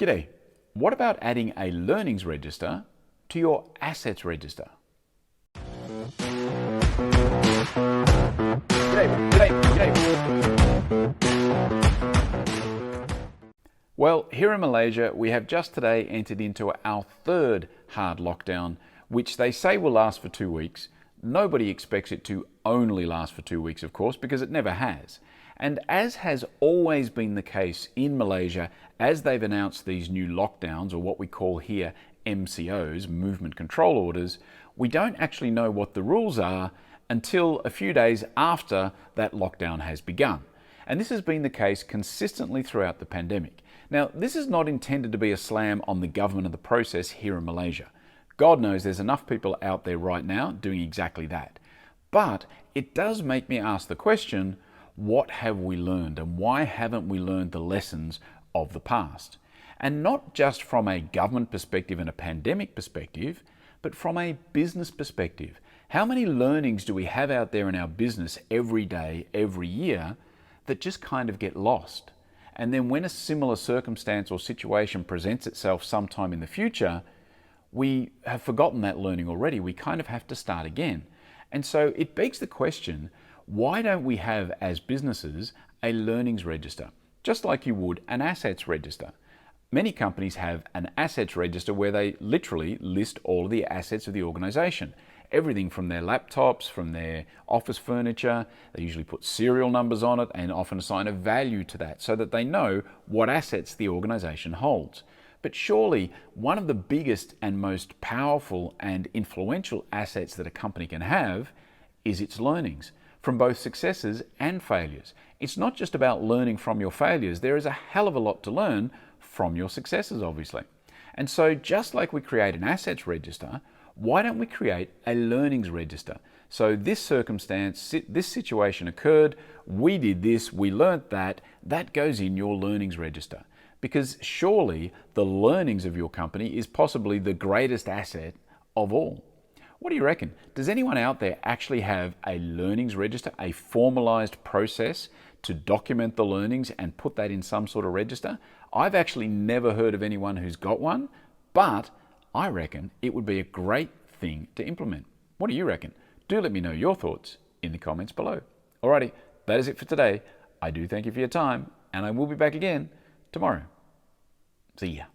G'day. What about adding a learnings register to your assets register? Well, here in Malaysia, we have just today entered into our third hard lockdown, which they say will last for 2 weeks. Nobody expects it to only last for 2 weeks, of course, because it never has. And as has always been the case in Malaysia, as they've announced these new lockdowns, or what we call here MCOs, movement control orders, we don't actually know what the rules are until a few days after that lockdown has begun. And this has been the case consistently throughout the pandemic. Now, this is not intended to be a slam on the government of the process here in Malaysia. God knows there's enough people out there right now doing exactly that. But it does make me ask the question, what have we learned and why haven't we learned the lessons of the past? And not just from a government perspective and a pandemic perspective, but from a business perspective. How many learnings do we have out there in our business every day, every year, that just kind of get lost? And then when a similar circumstance or situation presents itself sometime in the future, we have forgotten that learning already. We kind of have to start again. And so it begs the question, why don't we have, as businesses, a learnings register, just like you would an assets register? Many companies have an assets register where they literally list all of the assets of the organization. Everything from their laptops, from their office furniture. They usually put serial numbers on it and often assign a value to that so that they know what assets the organization holds. But surely one of the biggest and most powerful and influential assets that a company can have is its learnings, from both successes and failures. It's not just about learning from your failures. There is a hell of a lot to learn from your successes, obviously. And so just like we create an assets register, why don't we create a learnings register? So this circumstance, this situation occurred, we did this, we learnt that goes in your learnings register. Because surely the learnings of your company is possibly the greatest asset of all. What do you reckon? Does anyone out there actually have a learnings register, a formalized process to document the learnings and put that in some sort of register? I've actually never heard of anyone who's got one, but I reckon it would be a great thing to implement. What do you reckon? Do let me know your thoughts in the comments below. Alrighty, that is it for today. I do thank you for your time, and I will be back again tomorrow. See ya.